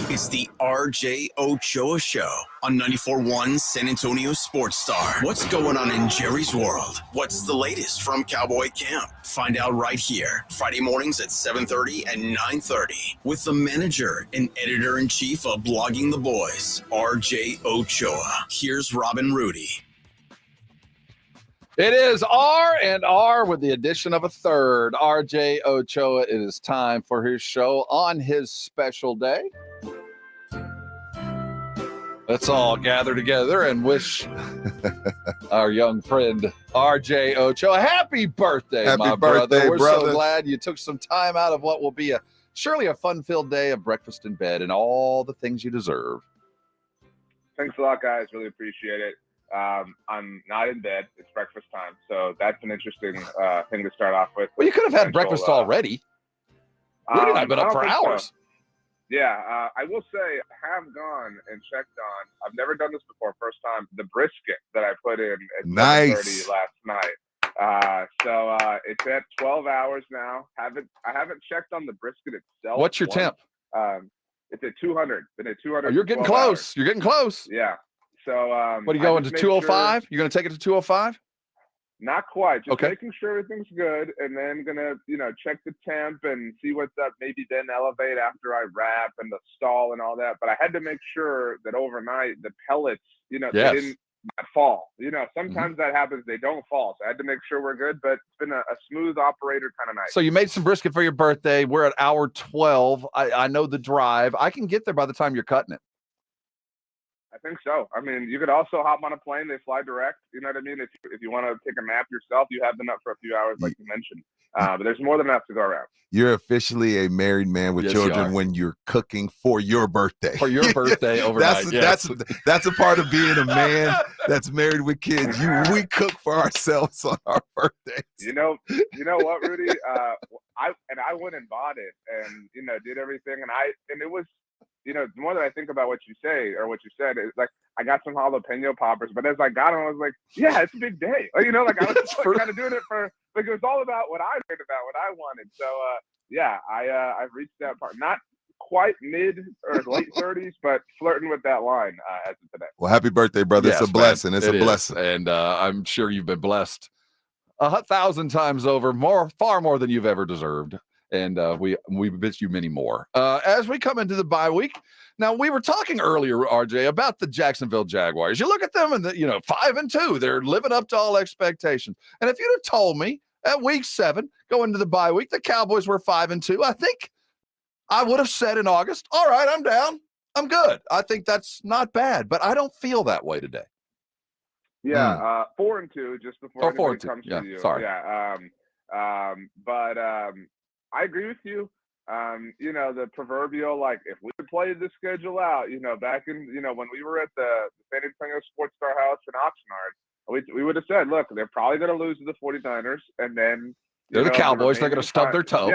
It's the RJ Ochoa Show on 94.1 San Antonio Sports Star. What's going on in Jerry's world? What's the latest from Cowboy Camp? Find out right here, Friday mornings at 7:30 and 9:30 with the manager and editor-in-chief of Blogging the Boys, RJ Ochoa. Here's Robin Rudy. It is R&R with the addition of a third. RJ Ochoa, it is time for his show on his special day. Let's all gather together and wish our young friend RJ Ochoa happy birthday, my brother. We're so glad you took some time out of what will be surely a fun-filled day of breakfast in bed and all the things you deserve. Thanks a lot, guys. Really appreciate it. I'm not in bed. It's breakfast time. So that's an interesting thing to start off with. Well, you could have had breakfast already. Rudy and I have been up for hours. So. Yeah, I will say I have gone and checked on. I've never done this before. First time. The brisket that I put in at 7:30 last night. So it's at 12 hours now. I haven't checked on the brisket itself. What's your temp? It's at 200. Been at 200. Oh, you're getting close. Hours. You're getting close. Yeah. So what are you going to 205? You're going to take it to 205? Not quite. Just okay. Making sure everything's good, and then gonna check the temp and see what's up. Maybe then elevate after I wrap and the stall and all that. But I had to make sure that overnight the pellets, they didn't fall. Sometimes that happens. They don't fall. So I had to make sure we're good. But it's been a smooth operator kind of night. So you made some brisket for your birthday. We're at hour 12. I know the drive. I can get there by the time you're cutting it. I think so. I mean, you could also hop on a plane. They fly direct. You know what I mean? If you want to take a nap yourself, you have them up for a few hours, like you mentioned. But there's more than enough to go around. You're officially a married man with children when you're cooking for your birthday. For your birthday overnight. That's a part of being a man that's married with kids. We cook for ourselves on our birthdays. You know what, Rudy? I went and bought it and did everything, and it was. The more that I think about what you say or what you said, it's like I got some jalapeno poppers, but as I got them, I was like, yeah, it's a big day. I was just kind of doing it for it was all about what I heard about, what I wanted. So I've reached that part, not quite mid or late 30s, but flirting with that line as of today. Well, happy birthday, brother! Yes, it's a blessing. It's a blessing, and I'm sure you've been blessed 1,000 times over, far more than you've ever deserved. And we miss you many more. As we come into the bye week, now we were talking earlier, RJ, about the Jacksonville Jaguars. You look at them and 5-2, they're living up to all expectations. And if you'd have told me at week 7, going into the bye week, the Cowboys were 5-2, I think I would have said in August, all right, I'm down, I'm good. I think that's not bad, but I don't feel that way today. Yeah, 4-2 just before anybody comes to you. Sorry. Yeah, but. I agree with you. The proverbial, like, if we played the schedule out, back in, when we were at the San Antonio Sports Star House in Oxnard, we would have said, look, they're probably going to lose to the 49ers. And then they're the Cowboys. They're going to stub their toe.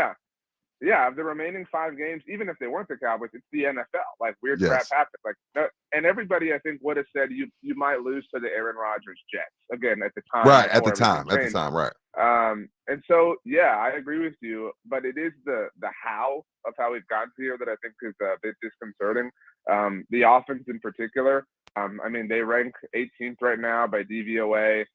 Yeah. The remaining 5 games, even if they weren't the Cowboys, it's the NFL. Like, weird crap happens. Like, and everybody, I think, would have said you might lose to the Aaron Rodgers Jets again at the time. Right. At the time. Right. And so, I agree with you, but it is the how of how we've gotten here that I think is a bit disconcerting. The offense in particular, they rank 18th right now by DVOA,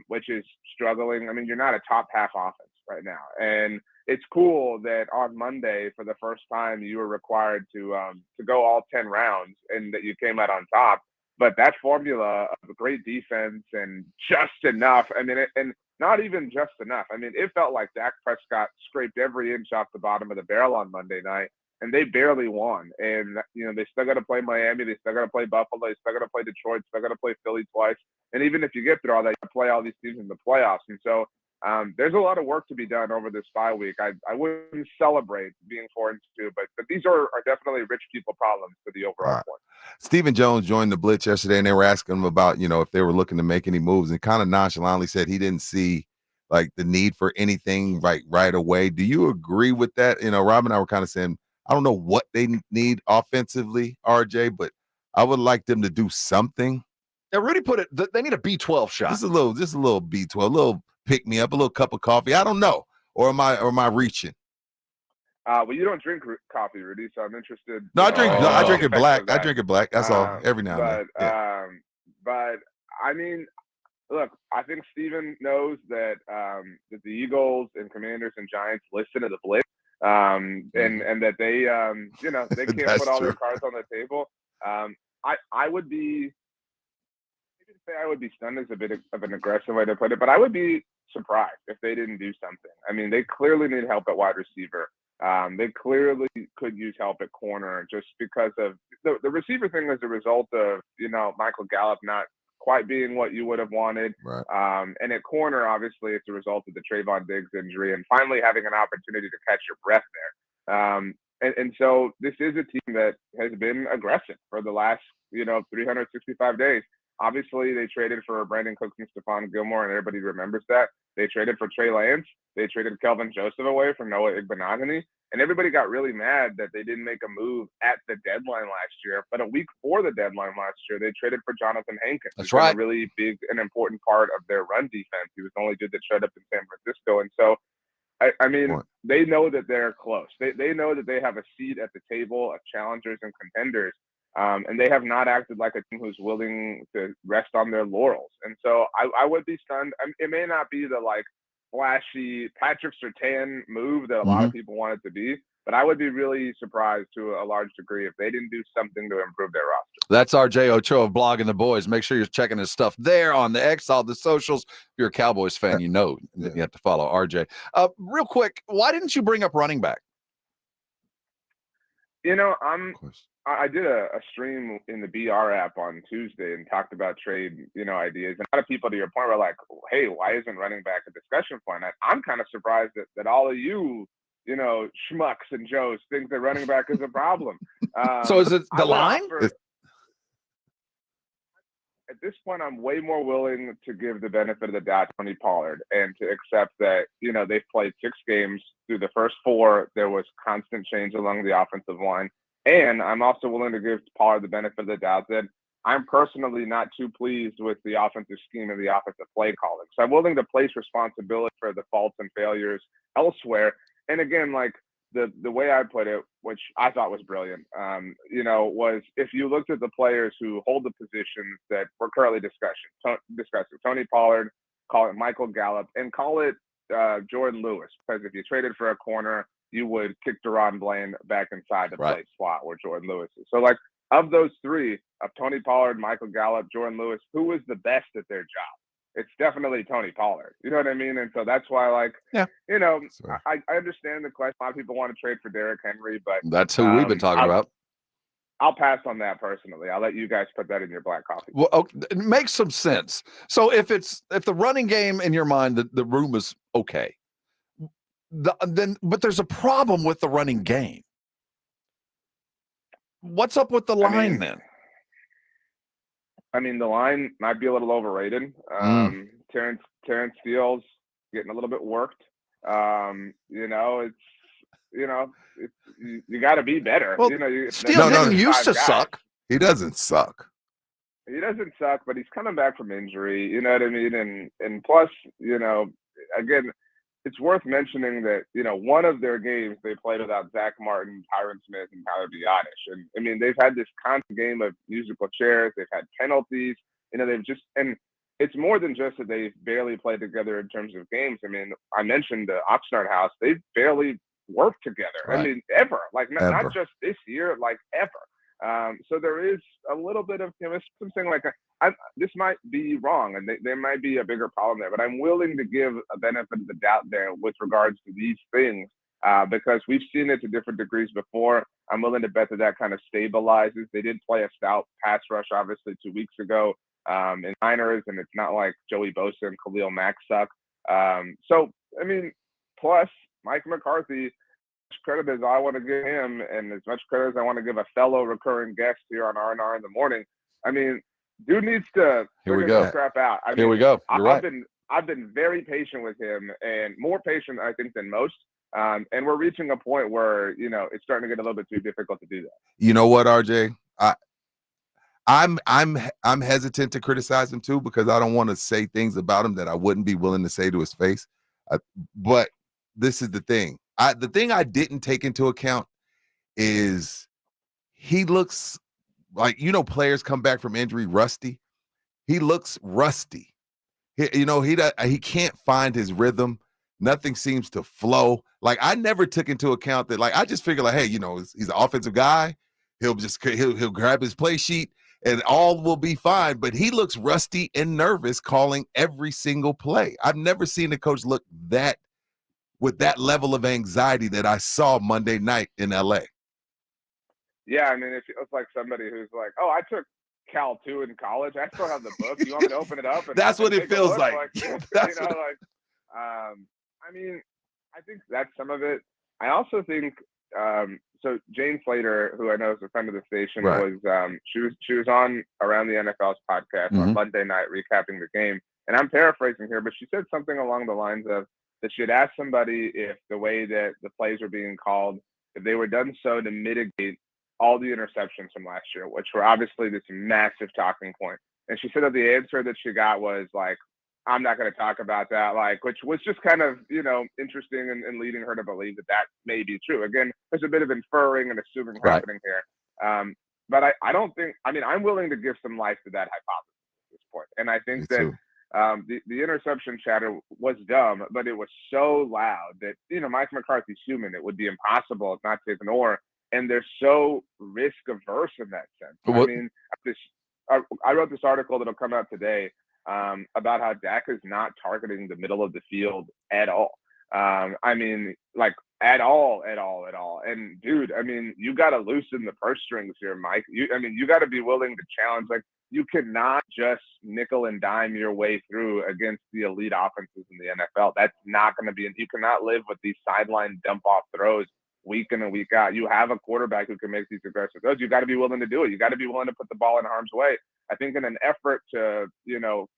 which is struggling. You're not a top half offense right now. And it's cool that on Monday, for the first time, you were required to go all 10 rounds and that you came out on top. But that formula of great defense and just enough, and not even just enough. It felt like Dak Prescott scraped every inch off the bottom of the barrel on Monday night, and they barely won. And, they still got to play Miami. They still got to play Buffalo. They still got to play Detroit. Still got to play Philly twice. And even if you get through all that, you play all these teams in the playoffs. And so there's a lot of work to be done over this bye week. I wouldn't celebrate being 4-2, but these are definitely rich people problems for the overall point. Stephen Jones joined the Blitz yesterday, and they were asking him about, if they were looking to make any moves, and kind of nonchalantly said he didn't see like the need for anything right away. Do you agree with that? Rob and I were kind of saying, I don't know what they need offensively, RJ, but I would like them to do something. Yeah, Rudy put it, they need a B12 shot. Just a little B12, a little pick me up, a little cup of coffee. I don't know. Or am I reaching? Well, you don't drink coffee, Rudy, so I'm interested. No, I drink. No, I drink it effects black. of I that. drink it black. That's all. Every now and then. Yeah. But I mean, look, I think Steven knows that that the Eagles and Commanders and Giants listen to the blitz, and that they they can't put all their cards on the table. I would be. I would be stunned is a bit of an aggressive way to put it, but I would be surprised if they didn't do something. I mean, they clearly need help at wide receiver. They clearly could use help at corner just because of the receiver thing as a result of, Michael Gallup not quite being what you would have wanted. Right. And at corner, obviously, it's a result of the Trayvon Diggs injury and finally having an opportunity to catch your breath there. And so this is a team that has been aggressive for the last, 365 days. Obviously, they traded for Brandon Cooks and Stephon Gilmore, and everybody remembers that. They traded for Trey Lance. They traded Kelvin Joseph away for Noah Igbenogany. And everybody got really mad that they didn't make a move at the deadline last year. But a week before the deadline last year, they traded for Jonathan Hankins. That's right. A really big and important part of their run defense. He was the only dude that showed up in San Francisco. And so, I mean, they know that they're close. They know that they have a seat at the table of challengers and contenders. And they have not acted like a team who's willing to rest on their laurels. And so I would be stunned. It may not be the flashy Patrick Surtain move that a lot of people want it to be, but I would be really surprised to a large degree if they didn't do something to improve their roster. That's RJ Ochoa of Blogging the Boys. Make sure you're checking his stuff there on the X, all the socials. If you're a Cowboys fan, you know that you have to follow RJ. Real quick, why didn't you bring up running back? I did a stream in the BR app on Tuesday and talked about trade, ideas. And a lot of people, to your point, were like, hey, why isn't running back a discussion point? I'm kind of surprised that all of you, schmucks and Joes think that running back is a problem. So is it the line? At this point, I'm way more willing to give the benefit of the doubt to Tony Pollard and to accept that, they've played 6 games. Through the first 4, there was constant change along the offensive line. And I'm also willing to give Pollard the benefit of the doubt that I'm personally not too pleased with the offensive scheme and the offensive play calling. So I'm willing to place responsibility for the faults and failures elsewhere. And again, the way I put it, which I thought was brilliant, was if you looked at the players who hold the positions that we're currently discussing, Tony Pollard, call it Michael Gallup, and call it Jordan Lewis, because if you traded for a corner, you would kick Deron Blaine back inside the play slot where Jordan Lewis is. So, of those 3, of Tony Pollard, Michael Gallup, Jordan Lewis, who was the best at their job? It's definitely Tony Pollard. You know what I mean? And so that's why, I understand the question. A lot of people want to trade for Derrick Henry, but that's who we've been talking about. I'll pass on that personally. I'll let you guys put that in your black coffee. Well, okay, it makes some sense. So if the running game in your mind, the room is okay, but there's a problem with the running game. What's up with the line then? I mean, the line might be a little overrated. Terrence Steele's getting a little bit worked. You got to be better. Well, Steele didn't used to suck. He doesn't suck. He doesn't suck, but he's coming back from injury. You know what I mean? And plus, again, it's worth mentioning that, one of their games they played without Zach Martin, Tyron Smith, and Tyler Biadasz. And I mean, they've had this constant game of musical chairs. They've had penalties. And it's more than just that they've barely played together in terms of games. I mean, I mentioned the Oxnard House. They've barely worked together. Right. I mean, ever. Not just this year, ever. So there is a little bit of something this might be wrong, and there might be a bigger problem there, but I'm willing to give a benefit of the doubt there with regards to these things because we've seen it to different degrees before. I'm willing to bet that kind of stabilizes. They did play a stout pass rush, obviously, 2 weeks ago in Niners, and it's not like Joey Bosa and Khalil Mack suck. So, I mean, plus Mike McCarthy, as credit as I want to give him and as much credit as I want to give a fellow recurring guest here on R&R in the morning, I mean, dude needs to figure this crap out. Here we go. I've been very patient with him, and more patient, I think, than most. And we're reaching a point where, it's starting to get a little bit too difficult to do that. You know what, RJ? I'm hesitant to criticize him too, because I don't want to say things about him that I wouldn't be willing to say to his face. But this is the thing. The thing I didn't take into account is he looks like, players come back from injury rusty. He looks rusty. He can't find his rhythm. Nothing seems to flow. Like, I never took into account that. Like, I just figured, like, hey, he's an offensive guy. He'll grab his play sheet and all will be fine. But he looks rusty and nervous calling every single play. I've never seen a coach look with that level of anxiety that I saw Monday night in LA. Yeah, I mean, it feels like somebody who's like, oh, I took Cal 2 in college. I still have the book. You want me to open it up? And That's what it feels like. That's I mean, I think that's some of it. I also think so Jane Slater, who I know is a friend of the station, right. was she was on Around the NFL's podcast on Monday night recapping the game. And I'm paraphrasing here, but she said something along the lines of that she had asked somebody if the way that the plays were being called, if they were done so to mitigate all the interceptions from last year, which were obviously this massive talking point. And she said that the answer that she got was like, I'm not going to talk about that, like, which was just kind of, interesting and leading her to believe that may be true. Again, there's a bit of inferring and assuming happening here. But I don't think, I'm willing to give some life to that hypothesis at this point. And I think that the interception chatter was dumb, but it was so loud that, Mike McCarthy's human. It would be impossible not to ignore. And they're so risk averse in that sense. What? I wrote this article that'll come out today about how Dak is not targeting the middle of the field at all. At all. And dude, you got to loosen the purse strings here, Mike. You got to be willing to challenge. Like, you cannot just nickel and dime your way through against the elite offenses in the NFL. That's not going to be. You cannot live with these sideline dump off throws week in and week out. You have a quarterback who can make these aggressive throws. You got to be willing to do it. You got to be willing to put the ball in harm's way. I think in an effort to,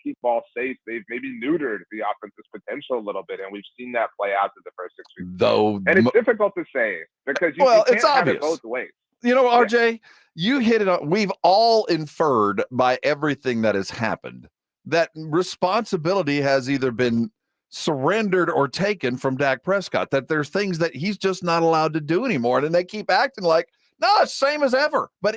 keep ball safe, they've maybe neutered the offense's potential a little bit, and we've seen that play out through the first 6 weeks. And it's difficult to say because you can't it's have obvious. it both ways. RJ, you hit it on. We've all inferred by everything that has happened that responsibility has either been surrendered or taken from Dak Prescott, that there's things that he's just not allowed to do anymore. And they keep acting like, no, it's same as ever. But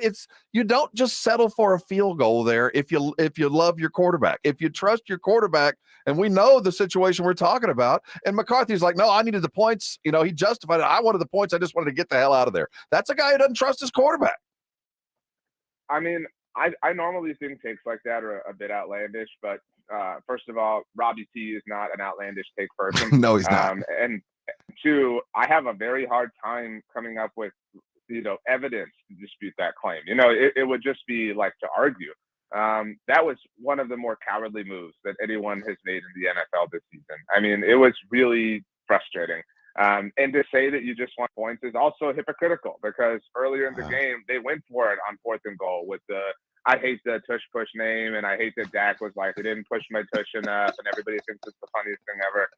you don't just settle for a field goal there if you love your quarterback, if you trust your quarterback. And we know the situation we're talking about. And McCarthy's like, no, I needed the points. He justified it. I wanted the points. I just wanted to get the hell out of there. That's a guy who doesn't trust his quarterback. I normally think takes like that are a bit outlandish, but first of all, Robbie T is not an outlandish take person. No, he's not. And two, I have a very hard time coming up with, evidence to dispute that claim. It would just be like to argue. That was one of the more cowardly moves that anyone has made in the NFL this season. It was really frustrating. And to say that you just want points is also hypocritical because earlier in the game, they went for it on 4th and goal with I hate the tush push name, and I hate that Dak was like, they didn't push my tush enough, and everybody thinks it's the funniest thing ever.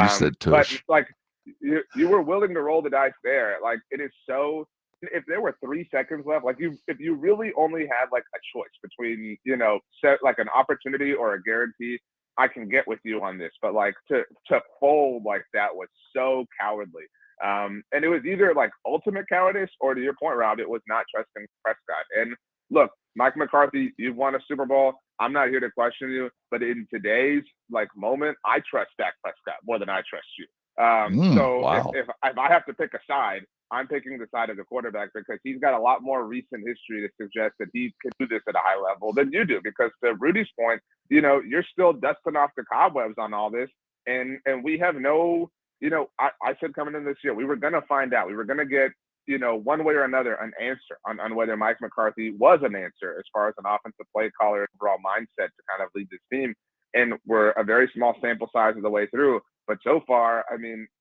You said tush. But like, you were willing to roll the dice there. Like, it is so. If there were 3 seconds left, like if you really only had like a choice between, set like an opportunity or a guarantee, I can get with you on this. But like to fold like that was so cowardly. And it was either like ultimate cowardice or, to your point, Rob, it was not trusting Prescott. And look, Mike McCarthy, you've won a Super Bowl. I'm not here to question you, but in today's like moment, I trust Dak Prescott more than I trust you. Wow. If I have to pick a side, I'm picking the side of the quarterback because he's got a lot more recent history to suggest that he can do this at a high level than you do. Because to Rudy's point, you're still dusting off the cobwebs on all this, and we have no, I said coming in this year, we were going to find out. We were going to get, one way or another, an answer on whether Mike McCarthy was an answer as far as an offensive play caller, overall mindset to kind of lead this team. And we're a very small sample size of the way through. But so far,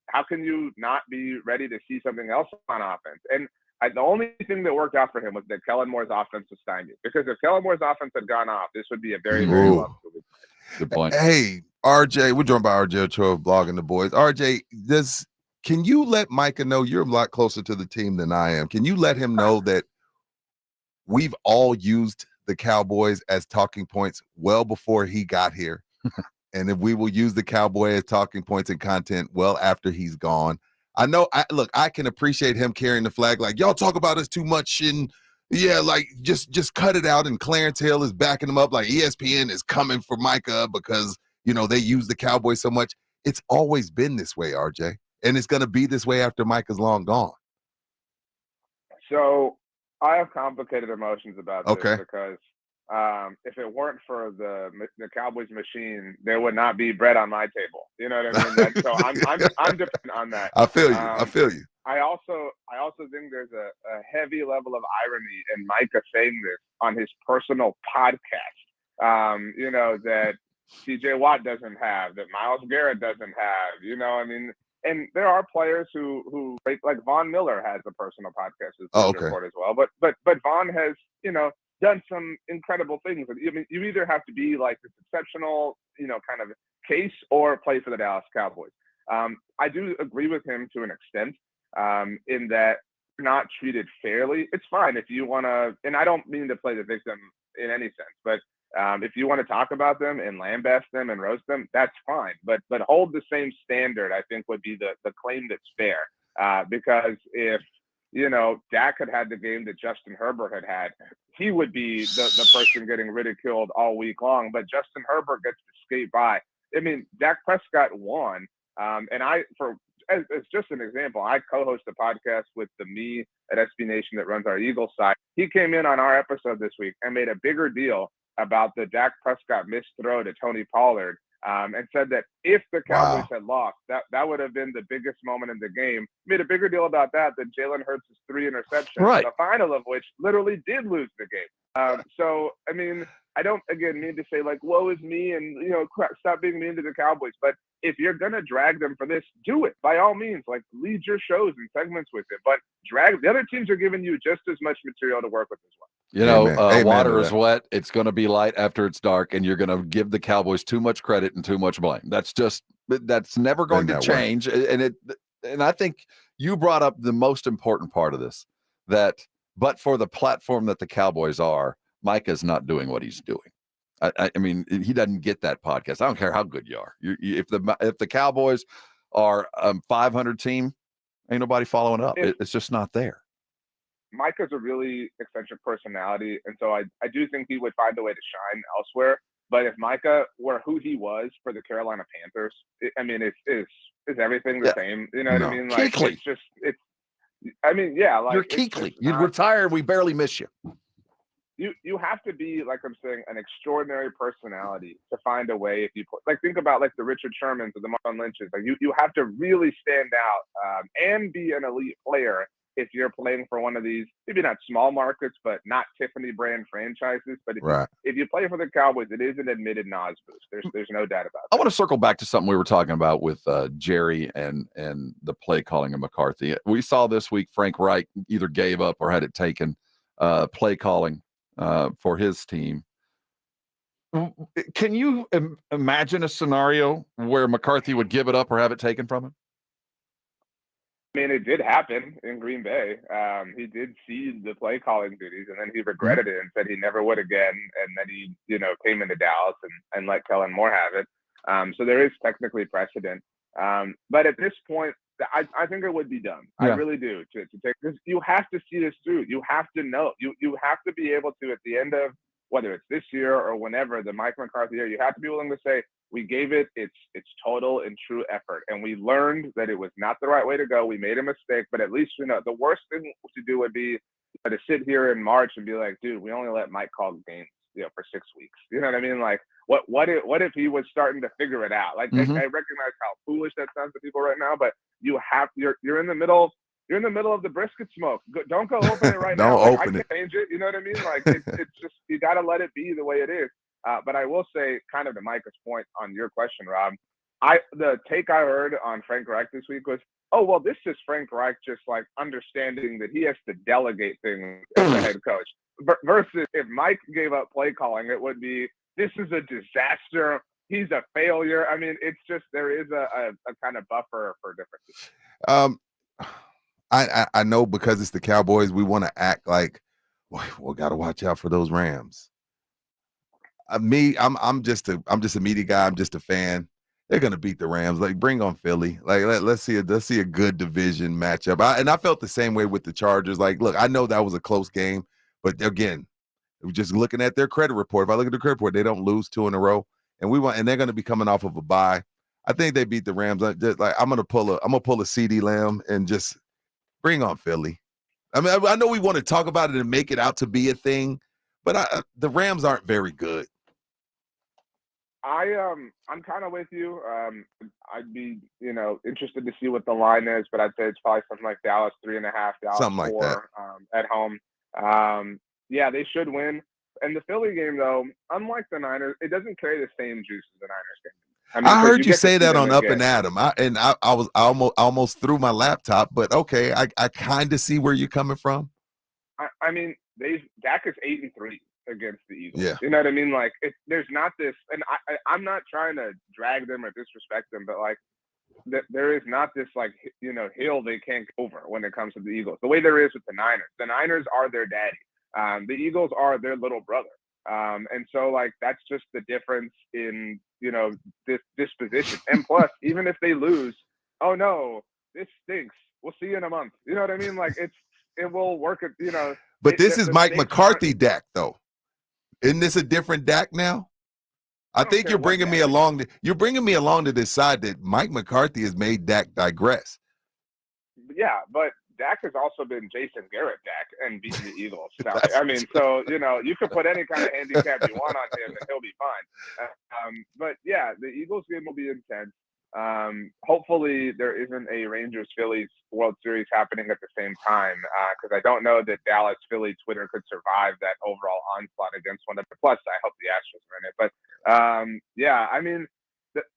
how can you not be ready to see something else on offense? And the only thing that worked out for him was that Kellen Moore's offense was stymied. Because if Kellen Moore's offense had gone off, this would be a very, very long movie. Good point. Hey, RJ, we're joined by RJ Ochoa, blogging the boys. RJ, can you let Micah know you're a lot closer to the team than I am? Can you let him know that we've all used the Cowboys as talking points well before he got here? And if we will use the Cowboy as talking points and content well after he's gone. I know. I can appreciate him carrying the flag. Like, y'all talk about us too much, and yeah, like just cut it out. And Clarence Hill is backing him up. Like ESPN is coming for Micah because they use the Cowboys so much. It's always been this way, RJ, and it's gonna be this way after Micah's long gone. So I have complicated emotions about this Okay. because if it weren't for the Cowboys machine, there would not be bread on my table. You know what I mean? So I'm dependent on that. I feel you. I also think there's a heavy level of irony in Micah saying this on his personal podcast. That TJ Watt doesn't have, that Myles Garrett doesn't have. And there are players who like Von Miller has a personal podcast with Report as well. But Von has done some incredible things. I mean, you either have to be like this exceptional kind of case or play for the Dallas Cowboys. I do agree with him to an extent in that you're not treated fairly. It's fine if you want to, and I don't mean to play the victim in any sense, but if you want to talk about them and lambast them and roast them, that's fine. But hold the same standard, I think, would be the claim that's fair. Because if Dak had the game that Justin Herbert had, he would be the person getting ridiculed all week long. But Justin Herbert gets to skate by. I mean, Dak Prescott won. And as just an example, I co-host a podcast with me at SB Nation that runs our Eagles side. He came in on our episode this week and made a bigger deal about the Dak Prescott missed throw to Tony Pollard, and said that if the Cowboys had lost, that would have been the biggest moment in the game. Made a bigger deal about that than Jalen Hurts' 3 interceptions, right, the final of which literally did lose the game. So, I mean, I don't, again, mean to say, like, woe is me and, stop being mean to the Cowboys. But if you're going to drag them for this, do it. By all means, like, lead your shows and segments with it. But the other teams are giving you just as much material to work with as well. Amen. Water is wet. It's going to be light after it's dark, and you're going to give the Cowboys too much credit and too much blame. That's never going to change. And I think you brought up the most important part of this, but for the platform that the Cowboys are, Micah's not doing what he's doing. I mean, he doesn't get that podcast. I don't care how good you are. If the Cowboys are a 500 team, ain't nobody following up. It's just not there. Micah's a really eccentric personality, and so I do think he would find a way to shine elsewhere. But if Micah were who he was for the Carolina Panthers, is everything the same? You know what I mean? Like, Keekly. Like, you're Keekly. You'd retire, we barely miss you. You have to be, like I'm saying, an extraordinary personality to find a way. If you think about like the Richard Shermans or the Marlon Lynches, like you have to really stand out and be an elite player if you're playing for one of these, maybe not small markets, but not Tiffany brand franchises. But if you play for the Cowboys, it is an admitted Nas boost. There's no doubt about that. I want to circle back to something we were talking about with Jerry and the play calling of McCarthy. We saw this week Frank Reich either gave up or had it taken, play calling for his team. Can you imagine a scenario where McCarthy would give it up or have it taken from him? I mean, it did happen in Green Bay. He did cede the play calling duties, and then he regretted it and said he never would again. And then he, came into Dallas and let Kellen Moore have it. So there is technically precedent. But at this point, I think it would be done. Yeah. I really do. To take this, you have to see this through. You have to know. You have to be able to, at the end of whether it's this year or whenever, the Mike McCarthy year, you have to be willing to say, we gave it its total and true effort. And we learned that it was not the right way to go. We made a mistake, but at least, the worst thing to do would be to sit here in March and be like, dude, we only let Mike call games, for 6 weeks. You know what I mean? Like, what if he was starting to figure it out? Like, I recognize how foolish that sounds to people right now, but you're in the middle. You're in the middle of the brisket smoke. Don't go open it right now. Don't open it. I can't change it. You know what I mean? Like, it's just, you got to let it be the way it is. But I will say, kind of to Micah's point on your question, Rob, the take I heard on Frank Reich this week was, oh, well, this is Frank Reich just like understanding that he has to delegate things as the head coach. Versus if Mike gave up play calling, it would be, this is a disaster. He's a failure. I mean, it's just, there is a kind of buffer for differences. I know because it's the Cowboys, we want to act like, we got to watch out for those Rams. I'm just a media guy. I'm just a fan. they're gonna beat the Rams. Like, bring on Philly. Like, let's see a good division matchup. I felt the same way with the Chargers. Like, look, I know that was a close game, but again, just looking at their credit report. If I look at the credit report, they don't lose 2 in a row, and they're gonna be coming off of a bye. I think they beat the Rams. I'm gonna pull a CD Lamb and just bring on Philly. I mean, I know we want to talk about it and make it out to be a thing, but the Rams aren't very good. I'm kind of with you. I'd be interested to see what the line is, but I'd say it's probably something like Dallas 3.5, Dallas Something like 4 at home. Yeah, they should win. And the Philly game, though, unlike the Niners, it doesn't carry the same juice as the Niners game. I mean, I heard you get to say see that them on Up again. and Adam. I almost threw my laptop, but okay, I kind of see where you're coming from. I mean, Dak is 8-3 against the Eagles. Yeah. You know what I mean? Like, there's not this, and I'm not trying to drag them or disrespect them, but like, there is not this like hill they can't go over when it comes to the Eagles. The way there is with the Niners. The Niners are their daddy. The Eagles are their little brother. And so like that's just the difference in this disposition. And plus, even if they lose, oh no, this stinks. We'll see you in a month. You know what I mean? Like it will work. But this is Mike McCarthy Dak, though. Isn't this a different Dak now? I think you're bringing me along. You're bringing me along to this side that Mike McCarthy has made Dak digress. Yeah, but Dak has also been Jason Garrett Dak and beating the Eagles. Now, I mean, so you could put any kind of handicap you want on him and he'll be fine. But yeah, the Eagles game will be intense. Hopefully there isn't a Rangers Phillies World Series happening at the same time, because I don't know that Dallas Philly Twitter could survive that overall onslaught against one of the. Plus, I hope the Astros are in it. But yeah, I mean,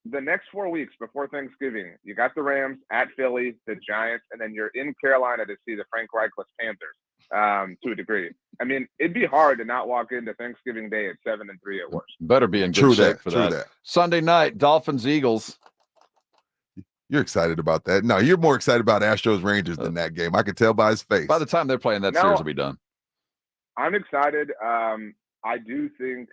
the next 4 weeks before Thanksgiving, you got the Rams at Philly, the Giants, and then you're in Carolina to see the Frank Reichless Panthers. To a degree, I mean, it'd be hard to not walk into Thanksgiving Day at 7-3 at worst. Better be in good shape for that. Sunday night, Dolphins Eagles. You're excited about that? No, you're more excited about Astros Rangers than that game. I could tell by his face. By the time they're playing, that series will be done. I'm excited. I do think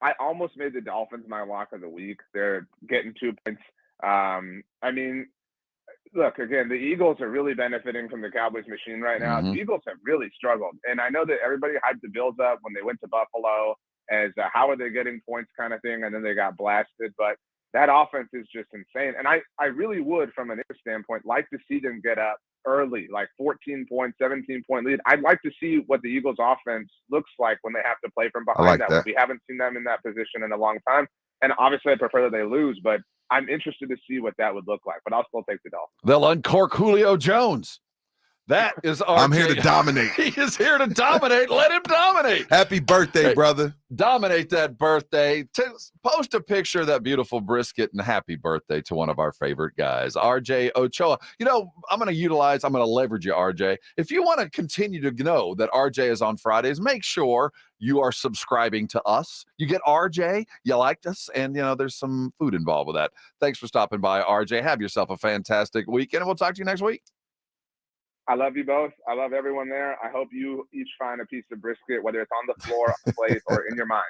I almost made the Dolphins my lock of the week. They're getting 2 points. I mean, look, again, the Eagles are really benefiting from the Cowboys machine right now. Mm-hmm. The Eagles have really struggled. And I know that everybody hyped the Bills up when they went to Buffalo as how are they getting points kind of thing, and then they got blasted. But that offense is just insane. And I really would, from an interest standpoint, like to see them get up early, like 14-point, 17-point lead. I'd like to see what the Eagles offense looks like when they have to play from behind that. We haven't seen them in that position in a long time. And obviously I prefer that they lose, but I'm interested to see what that would look like. But I'll still take the Dolphins. They'll uncork Julio Jones. That is RJ. I'm here to dominate. He is here to dominate. Let him dominate. Happy birthday, brother. Dominate that birthday. Post a picture of that beautiful brisket and happy birthday to one of our favorite guys, RJ Ochoa. I'm going to leverage you, RJ. If you want to continue to know that RJ is on Fridays, make sure you are subscribing to us. You get RJ, you liked us, and there's some food involved with that. Thanks for stopping by, RJ. Have yourself a fantastic weekend, and we'll talk to you next week. I love you both. I love everyone there. I hope you each find a piece of brisket, whether it's on the floor, on the plate, or in your mind.